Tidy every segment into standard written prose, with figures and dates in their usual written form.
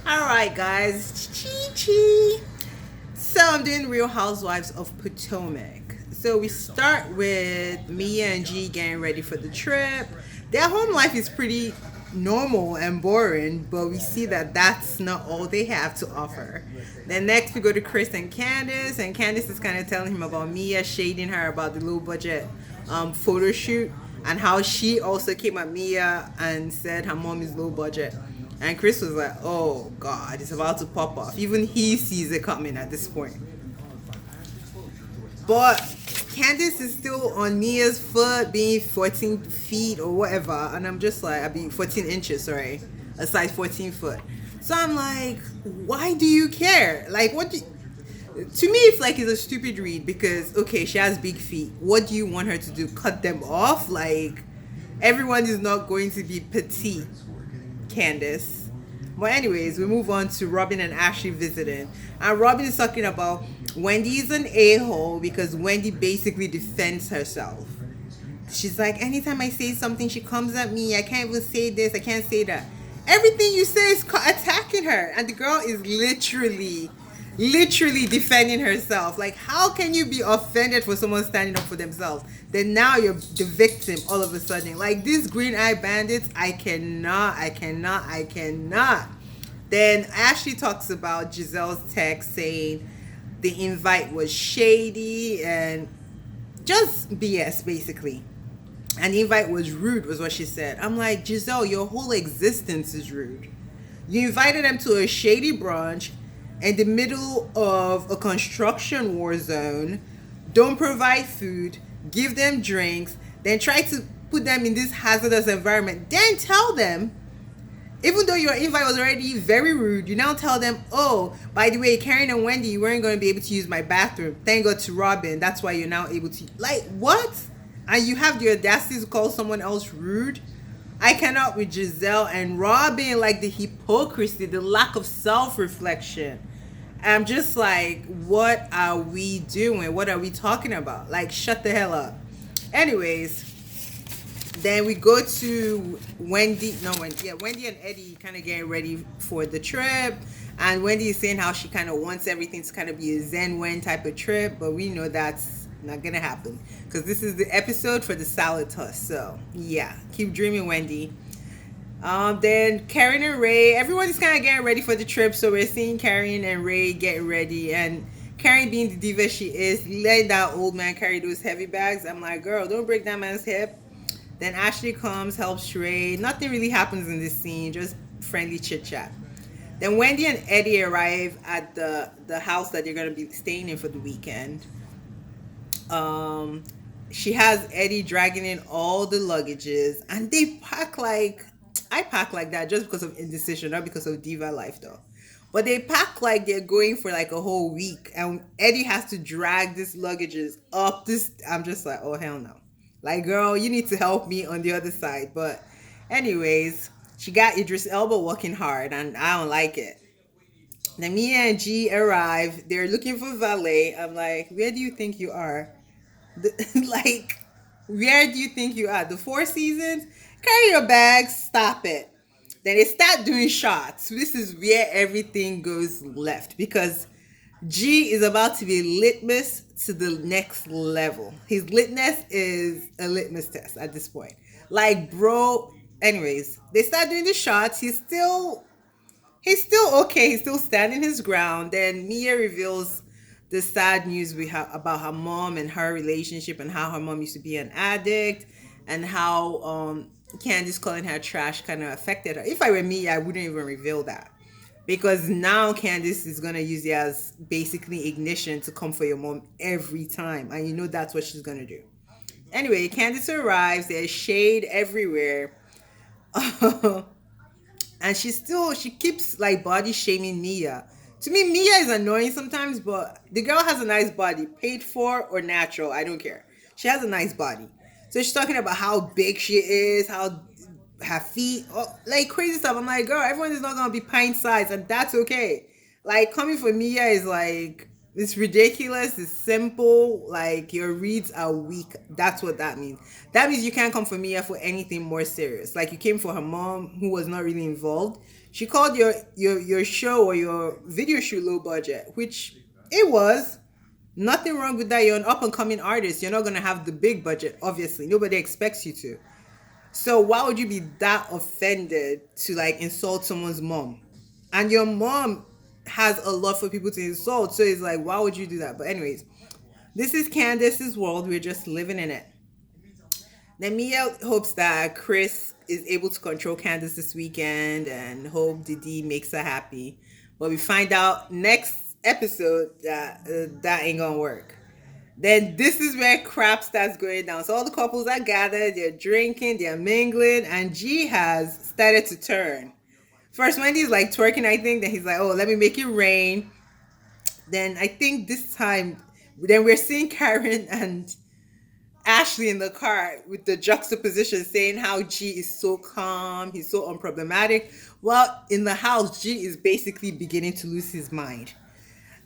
All right, guys. Chi chi. So I'm doing Real Housewives of Potomac. So we start with Mia and G getting ready for the trip. Their home life is pretty normal and boring, but we see that that's not all they have to offer. Then next we go to Chris and Candace is kind of telling him about Mia shading her about the low budget photo shoot and how she also came at Mia and said her mom is low budget. And Chris was like, oh God, it's about to pop off. Even he sees it coming at this point. But Candace is still on Mia's foot, being 14 feet or whatever. And I'm just like, I mean, 14 inches, sorry. A size 14 foot. So I'm like, why do you care? Like, what do to me, it's like it's a stupid read because, okay, she has big feet. What do you want her to do? Cut them off? Like, everyone is not going to be petite, Candace. But anyways, we move on to Robin and Ashley visiting. And Robin is talking about Wendy is an a-hole because Wendy basically defends herself. She's like, anytime I say something, she comes at me. I can't even say this. I can't say that. Everything you say is attacking her. And the girl is literally defending herself. Like, how can you be offended for someone standing up for themselves? Then now you're the victim all of a sudden. Like, these green eye bandits, I cannot. Then Ashley talks about Giselle's text saying the invite was shady and just BS basically. And the invite was rude, was what she said. I'm like, Giselle, your whole existence is rude. You invited them to a shady brunch in the middle of a construction war zone, don't provide food, give them drinks, then try to put them in this hazardous environment. Then tell them, even though your invite was already very rude, you now tell them, oh, by the way, Karen and Wendy, you weren't going to be able to use my bathroom. Thank God to Robin. That's why you're now able to. Like, what? And you have the audacity to call someone else rude? I cannot with Giselle and Robin, like the hypocrisy, the lack of self-reflection. I'm just like, what are we doing? What are we talking about? Like, shut the hell up. Anyways, then we go to Wendy and Eddie kind of getting ready for the trip. And Wendy is saying how she kind of wants everything to kind of be a Zen Wen type of trip, but we know that's not gonna happen because this is the episode for the salad toss. So yeah, keep dreaming, Wendy. Then Karen and Ray, everyone is kind of getting ready for the trip, so we're seeing Karen and Ray getting ready, and Karen, being the diva she is, letting that old man carry those heavy bags. I'm like, girl, don't break that man's hip. Then Ashley comes, helps Ray. Nothing really happens in this scene, just friendly chit chat. Then Wendy and Eddie arrive at the house that they're gonna be staying in for the weekend. Um, she has Eddie dragging in all the luggages, and they pack like I pack like that just because of indecision, not because of diva life though. But they pack like they're going for like a whole week, and Eddie has to drag these luggages up this. I'm just like, oh hell no! Like, girl, you need to help me on the other side. But, anyways, she got Idris Elba working hard, and I don't like it. Then Mia and G arrive. They're looking for valet. I'm like, where do you think you are? Like, where do you think you are? The Four Seasons? Carry your bags, stop it. Then they start doing shots. This is where everything goes left because G is about to be litmus to the next level. His litness is a litmus test at this point. Like, bro, anyways, they start doing the shots. He's still okay. He's still standing his ground. Then Mia reveals the sad news we have about her mom and her relationship and how her mom used to be an addict and how Candice calling her trash kind of affected her. If I were me, I wouldn't even reveal that. Because now Candice is gonna use it as basically ignition to come for your mom every time. And you know that's what she's gonna do. Anyway, Candice arrives, there's shade everywhere. And she keeps like body shaming Mia. To me, Mia is annoying sometimes, but the girl has a nice body, paid for or natural, I don't care. She has a nice body. So she's talking about how big she is, how her feet, oh, like crazy stuff. I'm like, girl, everyone is not gonna be pint sized, and that's okay. Like, coming for Mia is like, it's ridiculous. It's simple. Like, your reads are weak. That's what that means. That means you can't come for Mia for anything more serious. Like, you came for her mom, who was not really involved. She called your show or your video shoot low budget, which it was. Nothing wrong with that. You're an up and coming artist. You're not gonna have the big budget, obviously. Nobody expects you to. So why would you be that offended to like insult someone's mom? And your mom has a lot for people to insult. So it's like, why would you do that? But anyways, this is Candace's world. We're just living in it. Then Mia hopes that Chris is able to control Candace this weekend and hope Didi makes her happy. But we find out next episode that that ain't gonna work. Then this is where crap starts going down. So all the couples are gathered, they're drinking, they're mingling, and G has started to turn. First, Wendy's like twerking, I think. Then he's like, "Oh, let me make it rain." Then I think this time, then we're seeing Karen and Ashley in the car with the juxtaposition saying how G is so calm, he's so unproblematic. Well, in the house, G is basically beginning to lose his mind.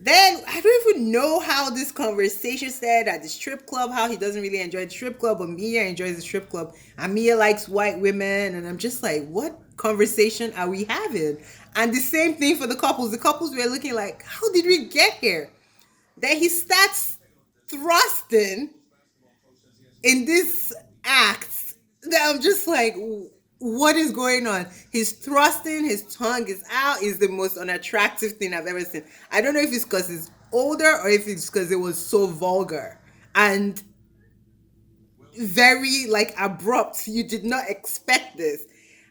Then I don't even know how this conversation said at the strip club, how he doesn't really enjoy the strip club, but Mia enjoys the strip club. And Mia likes white women. And I'm just like, what conversation are we having? And the same thing for the couples. The couples were looking like, how did we get here? Then he starts thrusting in this act that I'm just like, what is going on? He's thrusting, his tongue is out, is the most unattractive thing I've ever seen. I don't know if it's because he's older or if it's because it was so vulgar and very like abrupt. You did not expect this.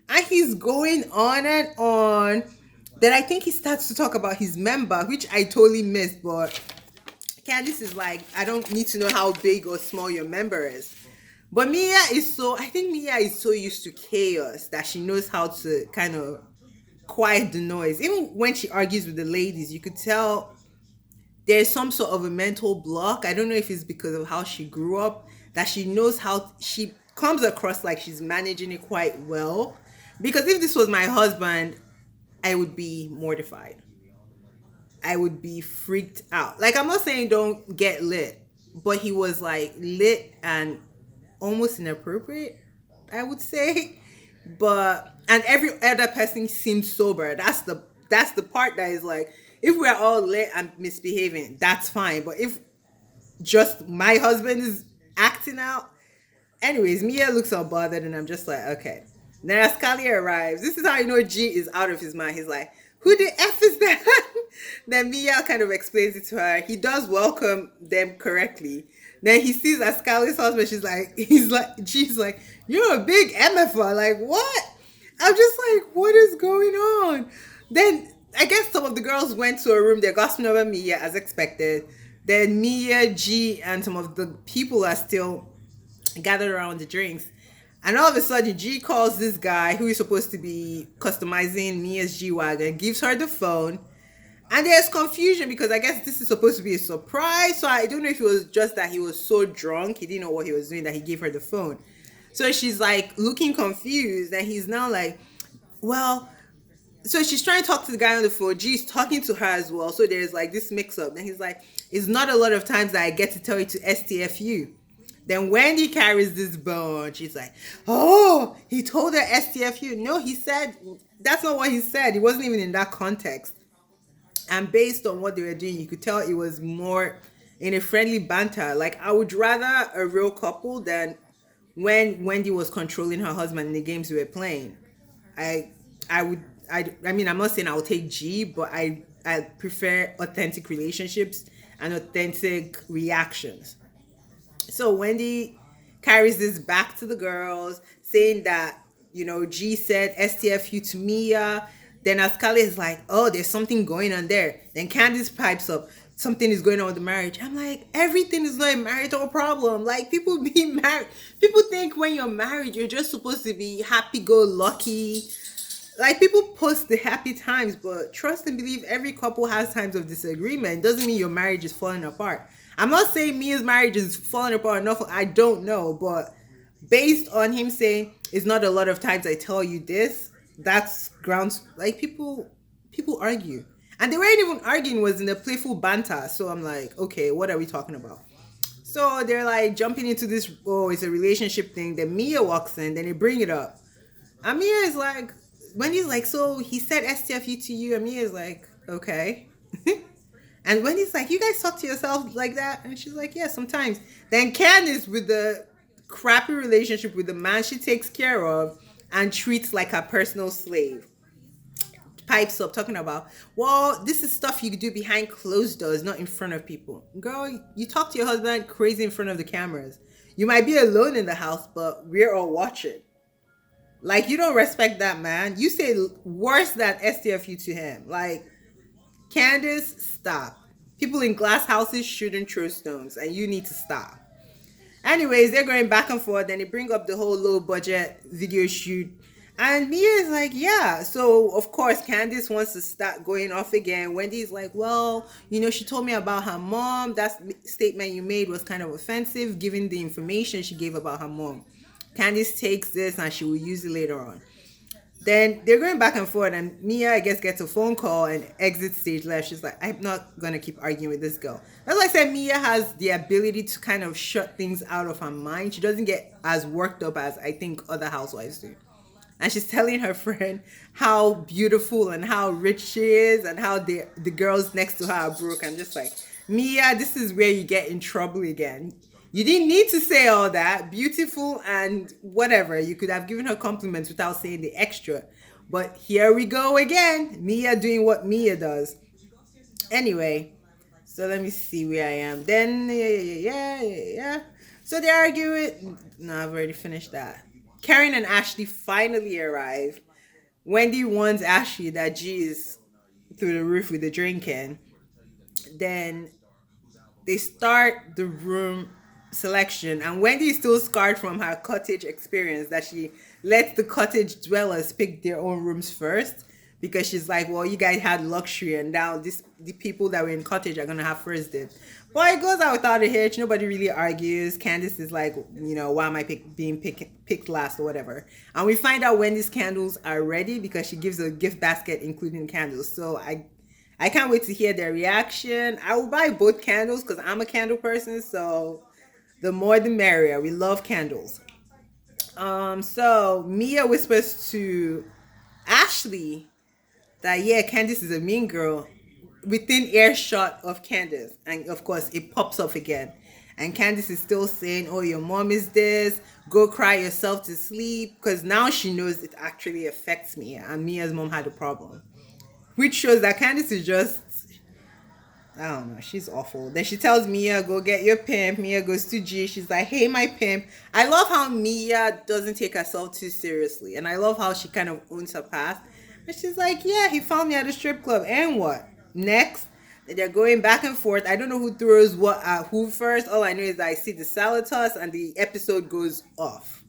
And he's going on and on. Then I think he starts to talk about his member, which I totally missed, but Candice is like, I don't need to know how big or small your member is. But I think Mia is so used to chaos that she knows how to kind of quiet the noise. Even when she argues with the ladies, you could tell there's some sort of a mental block. I don't know if it's because of how she grew up, that she knows how she comes across like she's managing it quite well. Because if this was my husband, I would be mortified. I would be freaked out. Like, I'm not saying don't get lit, but he was like lit and almost inappropriate, I would say. But and every other person seems sober. That's the part that is like, if we're all lit and misbehaving, that's fine. But if just my husband is acting out, anyways, Mia looks all bothered, and I'm just like, okay. Then as Scalia arrives, this is how you know G is out of his mind. He's like, who the F is that? Then Mia kind of explains it to her. He does welcome them correctly. Then he sees Ascali's husband. She's like, you're a big MFer. Like, what? I'm just like, what is going on? Then I guess some of the girls went to a room. They're gossiping over Mia as expected. Then Mia, G, and some of the people are still gathered around the drinks. And all of a sudden, G calls this guy who is supposed to be customizing Mia's G-Wagon, gives her the phone. And there's confusion because I guess this is supposed to be a surprise. So I don't know if it was just that he was so drunk, he didn't know what he was doing, that he gave her the phone. So she's like looking confused. And he's now like, well, so she's trying to talk to the guy on the phone. G's talking to her as well. So there's like this mix up. Then he's like, it's not a lot of times that I get to tell you to STFU. Then Wendy carries this bone. She's like, oh, he told her STFU. No, he said, that's not what he said. It wasn't even in that context. And based on what they were doing, you could tell it was more in a friendly banter. Like, I would rather a real couple than when Wendy was controlling her husband in the games we were playing. I mean, I'm not saying I'll take G, but I prefer authentic relationships and authentic reactions. So Wendy carries this back to the girls, saying that, G said STFU to Mia. Then Ascali is like, oh, there's something going on there. Then Candice pipes up, something is going on with the marriage. I'm like, everything is not a marital problem. Like, people be married. People think when you're married, you're just supposed to be happy-go-lucky. Like, people post the happy times, but trust and believe every couple has times of disagreement. It doesn't mean your marriage is falling apart. I'm not saying Mia's marriage is falling apart enough. I don't know, but based on him saying it's not a lot of times I tell you this, that's grounds. Like, people argue, and they weren't even arguing, was in a playful banter. So I'm like, okay, what are we talking about? So they're like jumping into this, oh, it's a relationship thing. Then Mia walks in, then they bring it up, and Mia is like, Wendy's like, so he said STFU to you, and Mia's like, okay. And Wendy's like, you guys talk to yourself like that? And she's like, yeah, sometimes. Then Candace, with the crappy relationship with the man she takes care of and treats like a personal slave, pipes up talking about, well, this is stuff you do behind closed doors, not in front of people. Girl, you talk to your husband crazy in front of the cameras. You might be alone in the house, but we're all watching. Like, you don't respect that man. You say worse than STFU to him. Like, Candace, stop. People in glass houses shouldn't throw stones, and you need to stop. Anyways, they're going back and forth, and they bring up the whole low budget video shoot. And Mia is like, yeah. So, of course, Candace wants to start going off again. Wendy's like, well, she told me about her mom. That statement you made was kind of offensive, given the information she gave about her mom. Candace takes this and she will use it later on. Then they're going back and forth, and Mia, I guess, gets a phone call and exits stage left. She's like, I'm not going to keep arguing with this girl. That's why I said Mia has the ability to kind of shut things out of her mind. She doesn't get as worked up as I think other housewives do. And she's telling her friend how beautiful and how rich she is and how the girls next to her are broke. I'm just like, Mia, this is where you get in trouble again. You didn't need to say all that. Beautiful and whatever. You could have given her compliments without saying the extra. But here we go again. Mia doing what Mia does. Anyway, so let me see where I am. Then, yeah. So they argue it. No, I've already finished that. Karen and Ashley finally arrive. Wendy warns Ashley that G is through the roof with the drinking. Then they start the room selection, and Wendy is still scarred from her cottage experience that she lets the cottage dwellers pick their own rooms first, because she's like, well, you guys had luxury and now the people that were in cottage are gonna have first dibs. But it goes out without a hitch. Nobody really argues. Candace is like, why am I being picked last or whatever. And we find out Wendy's candles are ready because she gives a gift basket including candles. So I can't wait to hear their reaction. I will buy both candles because I'm a candle person. So the more the merrier. We love candles. So Mia whispers to Ashley that, yeah, Candace is a mean girl, within earshot of Candace. And of course, it pops up again. And Candace is still saying, oh, your mom is this. Go cry yourself to sleep. Because now she knows it actually affects Mia. And Mia's mom had a problem. Which shows that Candace is just, I don't know, she's awful. Then she tells Mia, go get your pimp. Mia goes to G. She's like, hey, my pimp. I love how Mia doesn't take herself too seriously. And I love how she kind of owns her past. And she's like, yeah, he found me at a strip club. And what? Next, they're going back and forth. I don't know who throws what at who first. All I know is that I see the salad toss and the episode goes off.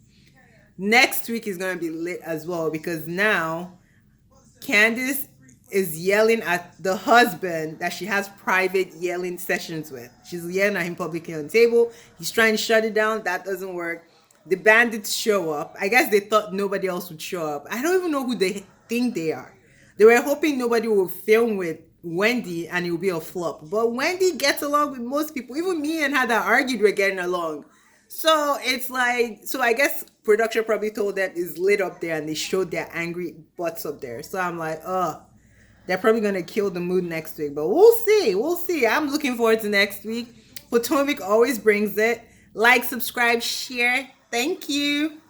Next week is going to be lit as well, because now Candace is yelling at the husband that she has private yelling sessions with. She's yelling at him publicly on the table. He's trying to shut it down. That doesn't work. The bandits show up. I guess they thought nobody else would show up. I don't even know who they think they are. They were hoping nobody will film with Wendy and it will be a flop. But Wendy gets along with most people. Even me and her that argued were getting along. So it's like, so I guess production probably told them it's lit up there and they showed their angry butts up there. So I'm like, they're probably going to kill the mood next week. But we'll see. We'll see. I'm looking forward to next week. Potomac always brings it. Like, subscribe, share. Thank you.